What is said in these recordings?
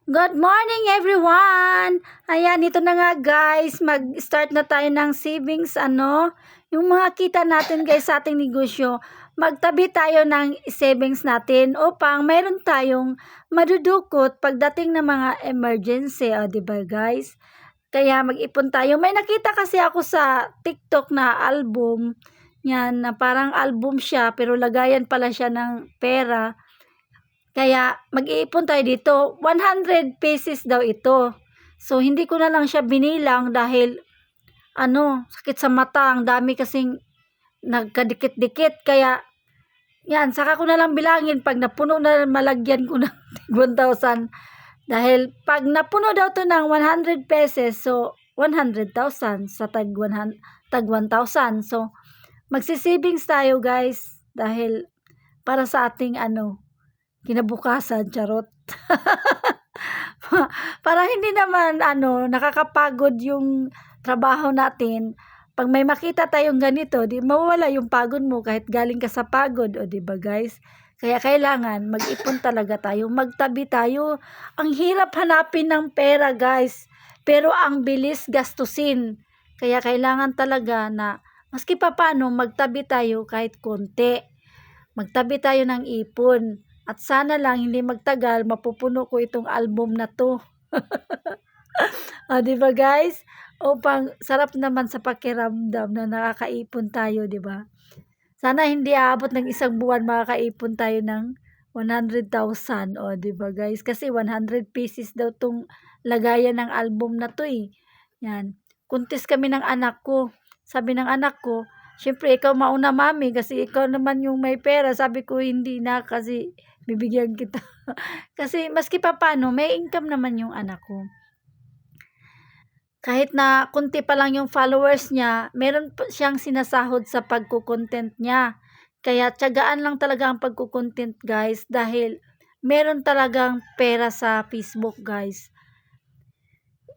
Good morning everyone! Ayan, ito na nga guys, mag-start na tayo ng savings, yung mga kita natin guys sa ating negosyo, magtabi tayo ng savings natin upang mayroon tayong madudukot pagdating ng mga emergency, diba guys? Kaya mag-ipon tayo. May nakita kasi ako sa TikTok na album, yan, na parang album siya pero lagayan pala siya ng pera. Kaya mag-iipon tayo dito. 100 pieces daw ito. So hindi ko na lang siya binilang dahil sakit sa mata. Ang dami kasing nagkadikit-dikit. Kaya yan, saka ko na lang bilangin pag napuno na malagyan ko ng 1,000. Dahil pag napuno daw to ng 100 pesos, so 100,000 sa tag 100, tag 1,000. So magsisavings tayo guys dahil para sa ating kinabukasan, charot. Para hindi naman nakakapagod yung trabaho natin. Pag may makita tayong ganito, di mawala yung pagod mo kahit galing ka sa pagod, o di ba guys? Kaya kailangan mag-ipon talaga tayo, magtabi tayo. Ang hirap hanapin ng pera guys, pero ang bilis gastusin. Kaya kailangan talaga na maski pa paano magtabi tayo kahit konti. Magtabi tayo ng ipon. At sana lang hindi magtagal, mapupuno ko itong album na to. Di ba guys? Upang sarap naman sa pakiramdam na nakakaipon tayo, di ba? Sana hindi aabot ng isang buwan makakaipon tayo ng 100,000. Di ba guys? Kasi 100 pieces daw tong lagayan ng album na to eh. Yan. Kuntis kami ng anak ko. Sabi ng anak ko, syempre ikaw mauna mami kasi ikaw naman yung may pera. Sabi ko hindi na kasi bibigyan kita. Kasi maski pa paano, may income naman yung anak ko. Kahit na kunti pa lang yung followers niya, meron siyang sinasahod sa pagko-content niya. Kaya tiyagaan lang talaga ang pagko-content guys dahil meron talagang pera sa Facebook guys.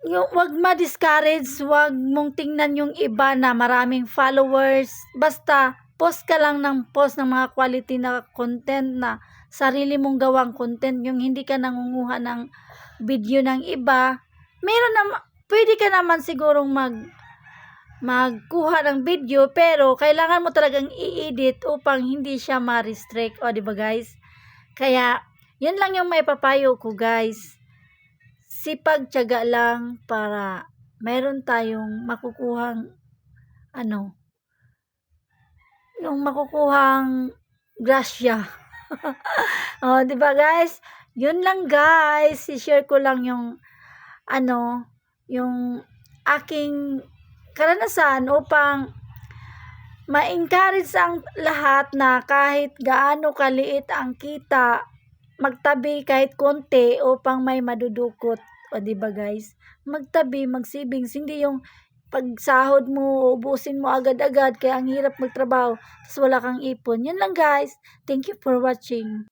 Yung wag ma-discourage, wag mong tingnan yung iba na maraming followers. Basta post ka lang ng post ng mga quality na content na sarili mong gawang content, yung hindi ka nangunguha ng video ng iba. Pwede ka naman sigurong magkuha ng video pero kailangan mo talagang i-edit upang hindi siya ma-restrict, di ba guys? Kaya yan lang yung maipapayo ko guys. Sipag, tiyaga lang para meron tayong makukuhang yung makukuhang grasya. Di ba guys? Yun lang guys. I-share ko lang yung yung aking karanasan upang ma-encourage ang lahat na kahit gaano kaliit ang kita, magtabi kahit konti upang may madudukot. Di ba guys? Magtabi, mag-savings, hindi yung pagsahod mo, ubusin mo agad-agad kaya ang hirap magtrabaho tapos wala kang ipon. Yun lang guys. Thank you for watching.